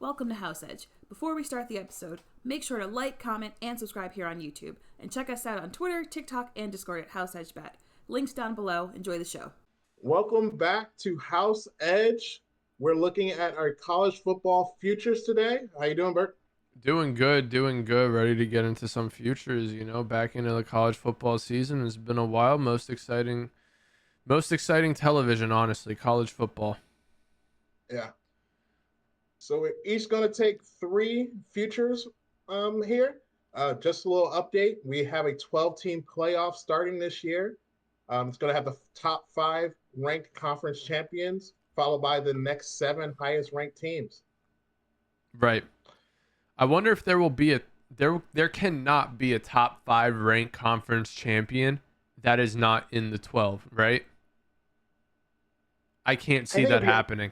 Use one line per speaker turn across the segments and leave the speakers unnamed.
Welcome to House Edge. Before we start the episode, make sure to like, comment, and subscribe here on YouTube. And check us out on Twitter, TikTok, and Discord at House Edge Bet. Links down below. Enjoy the show.
Welcome back to House Edge. We're looking at our college football futures today. How you doing, Bert?
Doing good. Ready to get into some futures, back into the college football season. It's been a while. Most exciting television, honestly, college football.
Yeah. So we're each going to take three futures here. Just a little update. We have a 12-team playoff starting this year. It's going to have the top 5 ranked conference champions, followed by the next 7 highest ranked teams.
Right. I wonder if there will be there cannot be a top 5 ranked conference champion that is not in the 12, right? I can't see that happening.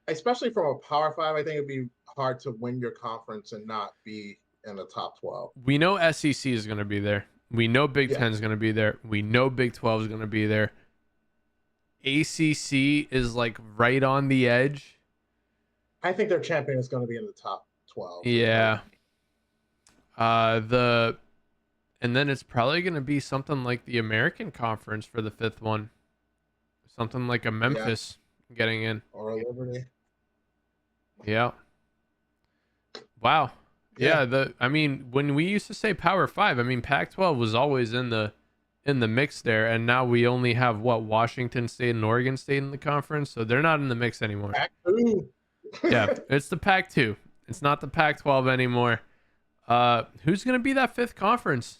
Especially from a Power 5, I think it'd be hard to win your conference and not be in the top 12.
We know SEC is going to be there. We know Big 10 is going to be there. We know Big 12 is going to be there. ACC is like right on the edge.
I think their champion is going to be in the top 12.
Yeah. And then it's probably going to be something like the American Conference for the 5th one. Something like a Memphis getting in.
Or a Liberty.
Yeah. Wow. Yeah, when we used to say Power 5, Pac-12 was always in the mix there, and now we only have Washington State and Oregon State in the conference, so they're not in the mix anymore.
Pac-2.
Yeah, it's the Pac-2. It's not the Pac-12 anymore. Who's going to be that 5th conference?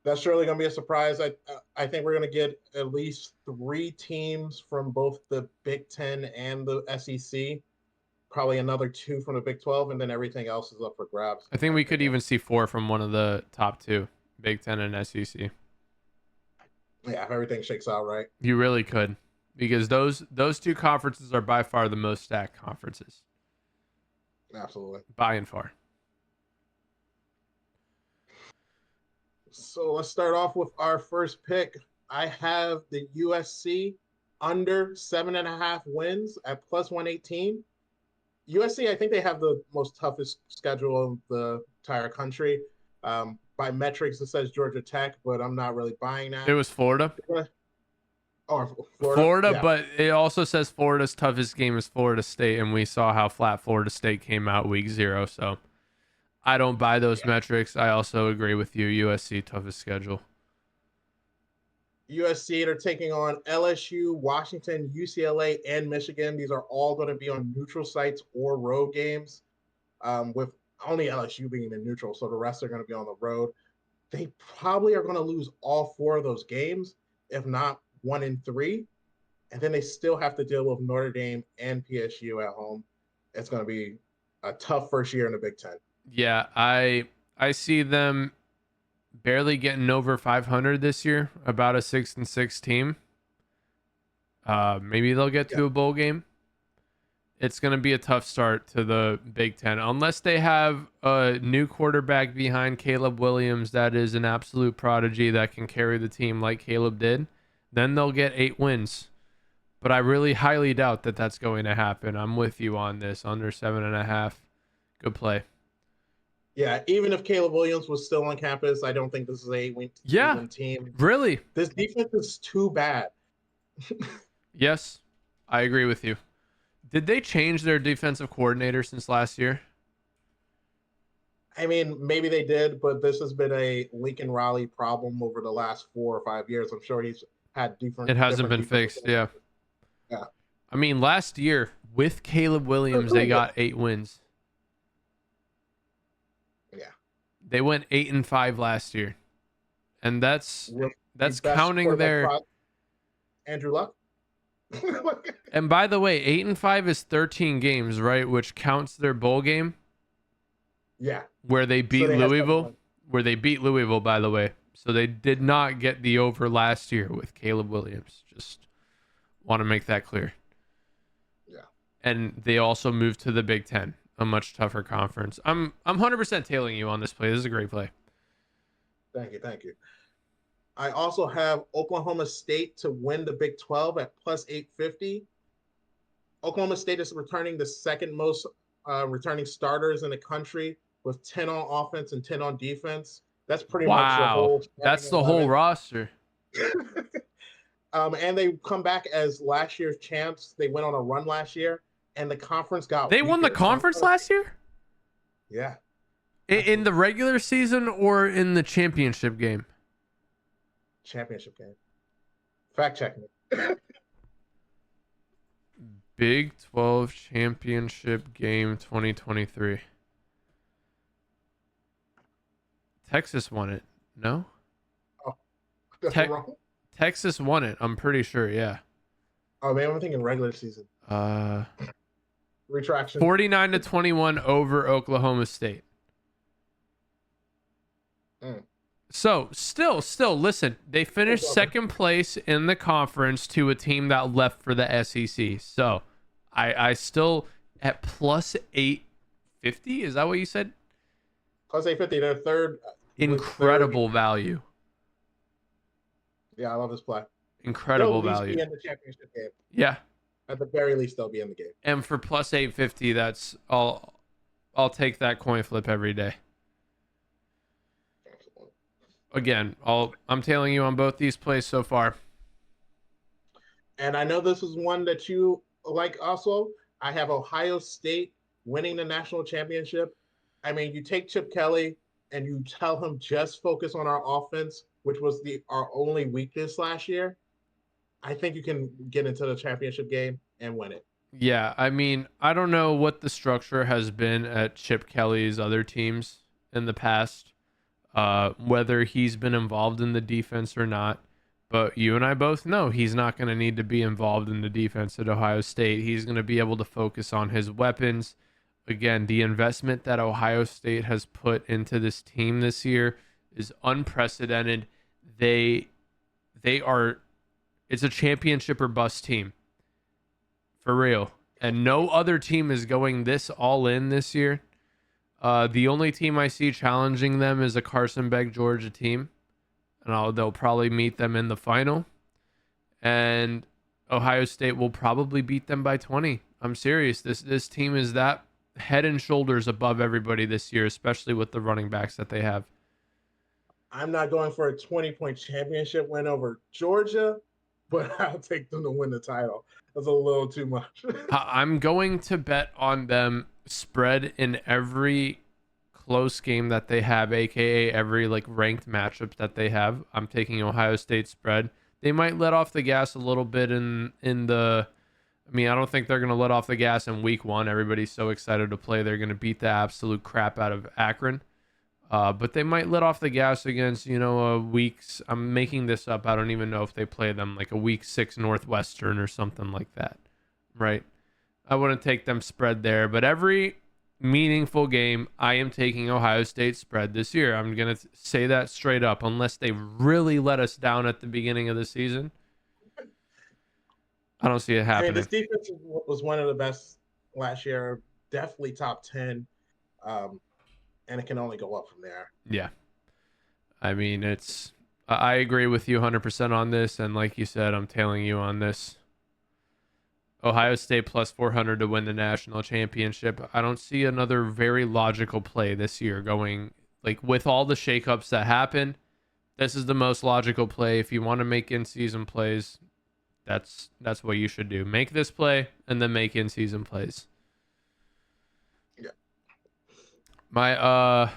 That's surely going to be a surprise. I think we're going to get at least 3 teams from both the Big 10 and the SEC. Probably another 2 from the Big 12, and then everything else is up for grabs.
I think we could even see 4 from one of the top 2, Big 10 and SEC.
Yeah, if everything shakes out right.
You really could, because those 2 conferences are by far the most stacked conferences.
Absolutely.
By and far.
So let's start off with our first pick. I have the USC under 7.5 wins at plus 118. USC, I think they have the most toughest schedule of the entire country. By metrics, it says Georgia Tech, but I'm not really buying that.
It was Florida.
Or
Florida,
yeah.
But it also says Florida's toughest game is Florida State, and we saw how flat Florida State came out week 0. So I don't buy those metrics. I also agree with you. USC toughest schedule.
USC, they're taking on LSU, Washington, UCLA, and Michigan. These are all going to be on neutral sites or road games, with only LSU being the neutral, so the rest are going to be on the road. They probably are going to lose all 4 of those games, if not 1 in 3, and then they still have to deal with Notre Dame and PSU at home. It's going to be a tough first year in the Big 10.
Yeah, I see them barely getting over 500 this year, about a 6-6 team. Maybe they'll get to a bowl game. It's going to be a tough start to the Big 10 unless they have a new quarterback behind Caleb Williams that is an absolute prodigy that can carry the team like Caleb did. Then they'll get 8 wins. But I really highly doubt that that's going to happen. I'm with you on this. Under 7.5. Good play.
Yeah, even if Caleb Williams was still on campus, I don't think this is a 8-win team.
Really?
This defense is too bad.
Yes, I agree with you. Did they change their defensive coordinator since last year?
I mean, maybe they did, but this has been a Lincoln Riley problem over the last 4 or 5 years. I'm sure he's had different.
It hasn't been fixed, yeah.
Yeah.
I mean, last year with Caleb Williams, they got 8 wins.
Yeah.
They went 8-5 last year, and that's
The
counting their
Andrew Luck.
And by the way, 8-5 is 13 games, right? Which counts their bowl game.
Yeah.
Where they beat Louisville. Where they beat Louisville, by the way. So they did not get the over last year with Caleb Williams. Just want to make that clear.
Yeah.
And they also moved to the Big 10, a much tougher conference. I'm 100% tailing you on this play. This is a great play.
Thank you. I also have Oklahoma State to win the Big 12 at plus 850. Oklahoma State is returning the second most returning starters in the country with 10 on offense and 10 on defense. That's pretty much the
Wow.
whole starting
That's the whole
11.
roster.
And they come back as last year's champs. They went on a run last year, and the conference got
They won the
weaker. So
conference last year?
yeah.
In the regular season or in the championship game?
Championship game. Fact checking.
Big 12 championship game 2023. Texas won it. No?
Oh, that's wrong.
Texas won it. I'm pretty sure. Yeah.
Oh man, I'm thinking regular season. Retraction.
49-21 over Oklahoma State. So still, listen, they finished second place in the conference to a team that left for the SEC. So I still at plus 850. Is that what you said?
Plus 850, they're third.
Incredible value.
Yeah, I love this play.
Incredible
they'll at least
value.
be in the championship game.
Yeah.
At the very least, they'll be in the game.
And for plus 850, that's I'll take that coin flip every day. Again, I'm tailing you on both these plays so far.
And I know this is one that you like also. I have Ohio State winning the national championship. I mean, you take Chip Kelly and you tell him just focus on our offense, which was our only weakness last year. I think you can get into the championship game and win it.
Yeah, I mean, I don't know what the structure has been at Chip Kelly's other teams in the past, whether he's been involved in the defense or not. But you and I both know he's not going to need to be involved in the defense at Ohio State. He's going to be able to focus on his weapons. Again, the investment that Ohio State has put into this team this year is unprecedented. They are, it's a championship or bust team. For real. And no other team is going this all in this year. The only team I see challenging them is a Carson Beck Georgia team. And they'll probably meet them in the final. And Ohio State will probably beat them by 20. I'm serious. This team is that head and shoulders above everybody this year, especially with the running backs that they have.
I'm not going for a 20-point championship win over Georgia, but I'll take them to win the title. That's a little too much.
I'm going to bet on them spread in every close game that they have, aka every ranked matchup that they have. I'm taking Ohio State spread. They might let off the gas a little bit in the. I mean, I don't think they're going to let off the gas in week 1. Everybody's so excited to play. They're going to beat the absolute crap out of Akron. But they might let off the gas against, weeks. I'm making this up. I don't even know if they play them like a week 6 Northwestern or something like that. Right? I wouldn't take them spread there. But every meaningful game, I am taking Ohio State spread this year. I'm going to say that straight up. Unless they really let us down at the beginning of the season, I don't see it happening.
I mean, this defense was one of the best last year. Definitely top 10. And it can only go up from there.
Yeah. I mean, I agree with you 100% on this. And like you said, I'm tailing you on this. Ohio State plus 400 to win the national championship. I don't see another very logical play this year going, with all the shakeups that happen. This is the most logical play. If you want to make in-season plays, that's what you should do. Make this play and then make in-season plays. My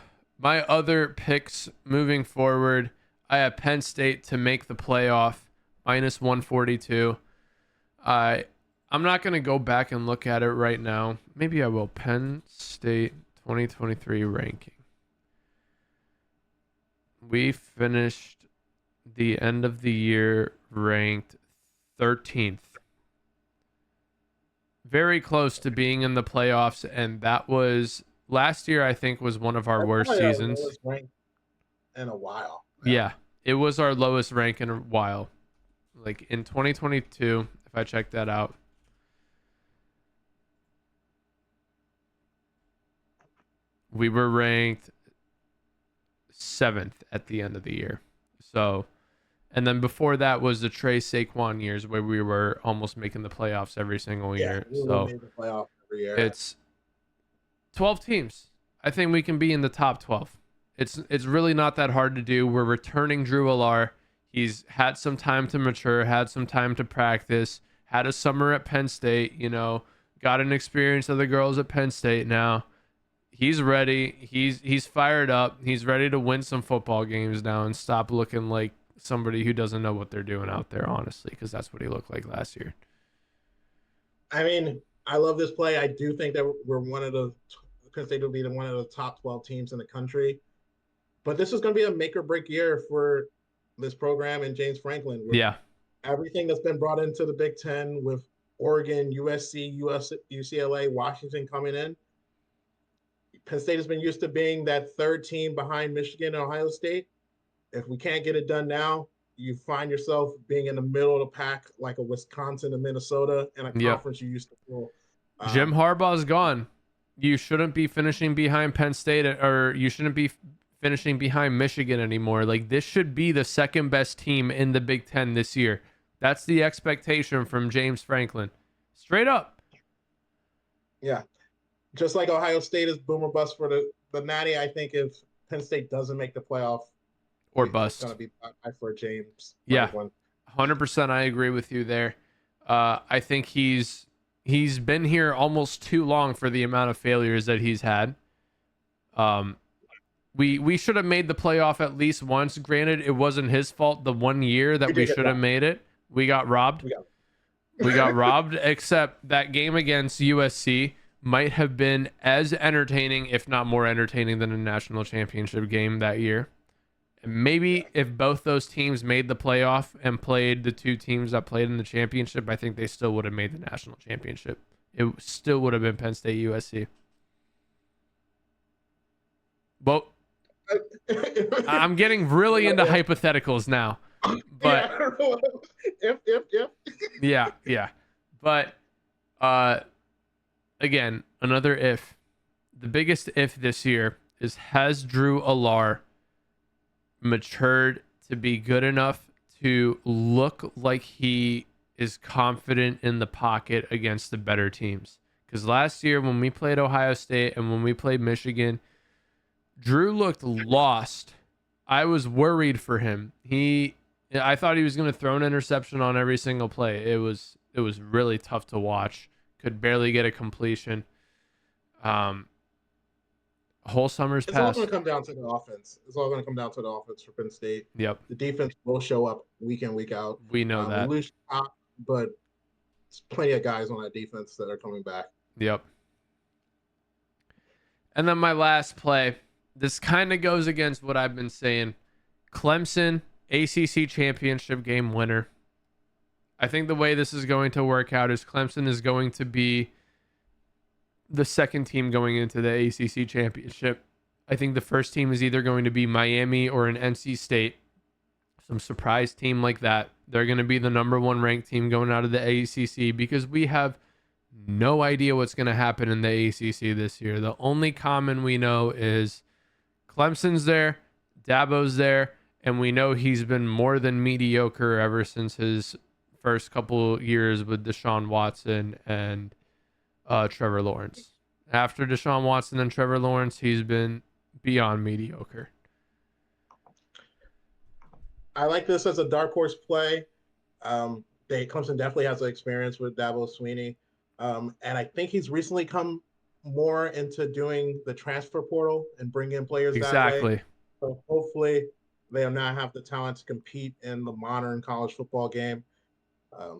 other picks moving forward, I have Penn State to make the playoff, minus 142. I'm not going to go back and look at it right now. Maybe I will. Penn State 2023 ranking. We finished the end of the year ranked 13th. Very close to being in the playoffs, and that was... Last year, I think, was one of our worst seasons.
In a while.
Yeah, it was our lowest rank in a while. In 2022, if I check that out. We were ranked 7th at the end of the year. So, And then before that was the Trey Saquon years where we were almost making the playoffs every single year.
We
So
made the playoff every year.
it's 12 teams. I think we can be in the top 12. It's really not that hard to do. We're returning Drew Allar. He's had some time to mature, had some time to practice, had a summer at Penn State, got an experience of the girls at Penn State now. He's ready. He's fired up. He's ready to win some football games now and stop looking like somebody who doesn't know what they're doing out there, honestly, because that's what he looked like last year.
I mean, I love this play. I do think that we're Penn State will be one of the top 12 teams in the country. But this is going to be a make or break year for this program and James Franklin.
Yeah.
Everything that's been brought into the Big Ten with Oregon, USC, UCLA, Washington coming in. Penn State has been used to being that third team behind Michigan and Ohio State. If we can't get it done now, you find yourself being in the middle of the pack like a Wisconsin and Minnesota in a conference you used to pull.
Jim Harbaugh's gone. You shouldn't be finishing behind Penn State, or you shouldn't be finishing behind Michigan anymore. Like, this should be the second best team in the Big Ten this year. That's the expectation from James Franklin. Straight up.
Yeah. Just like Ohio State is boom or bust for the Natty, I think if Penn State doesn't make the playoff,
or bust,
it's going to be for James.
Yeah, 100%. I agree with you there. I think he's been here almost too long for the amount of failures that he's had. We should have made the playoff at least once. Granted, it wasn't his fault. The 1 year that we should have made it, we got robbed. We got robbed. Except that game against USC might have been as entertaining, if not more entertaining, than a national championship game that year. And maybe if both those teams made the playoff and played the two teams that played in the championship, I think they still would have made the national championship. It still would have been Penn State USC. Well, I'm getting really into hypotheticals now. But
if.
Yeah. But again, another if. The biggest if this year is, has Drew Allar matured to be good enough to look like he is confident in the pocket against the better teams? Because last year when we played Ohio State and when we played Michigan, Drew looked lost. I was worried for him. I thought he was going to throw an interception on every single play. It was really tough to watch. Could barely get a completion. Whole summer's
It's all
passed.
going to come down to the offense. It's all going to come down to the offense for Penn State.
Yep.
The defense will show up week in, week out.
We know that.
We lose top, but there's plenty of guys on that defense that are coming back.
Yep. And then my last play. This kind of goes against what I've been saying. Clemson, ACC championship game winner. I think the way this is going to work out is Clemson is going to be the second team going into the ACC championship. I think the first team is either going to be Miami or an NC State. Some surprise team like that. They're going to be the number one ranked team going out of the ACC because we have no idea what's going to happen in the ACC this year. The only common we know is Clemson's there, Dabo's there, and we know he's been more than mediocre ever since his first couple years with Deshaun Watson and Trevor Lawrence. After Deshaun Watson and Trevor Lawrence, he's been beyond mediocre.
I like this as a dark horse play. Clemson definitely has an experience with Dabo Swinney. And I think he's recently come more into doing the transfer portal and bring in players that way. So hopefully they'll now have the talent to compete in the modern college football game. I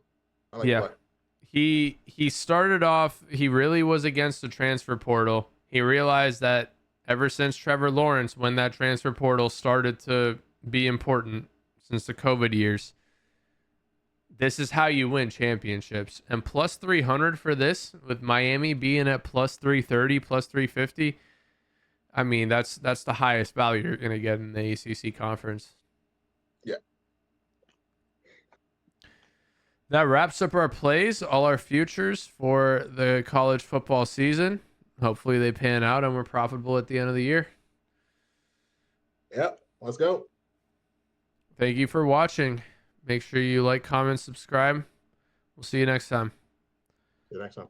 like that.
He started off, he really was against the transfer portal. He realized that ever since Trevor Lawrence, when that transfer portal started to be important since the COVID years, this is how you win championships. And plus 300 for this, with Miami being at plus 330, plus 350. I mean, that's the highest value you're going to get in the ACC conference.
Yeah.
That wraps up our plays, all our futures for the college football season. Hopefully they pan out and we're profitable at the end of the year.
Yep. Let's go.
Thank you for watching. Make sure you like, comment, subscribe. We'll see you next time.
See you next time.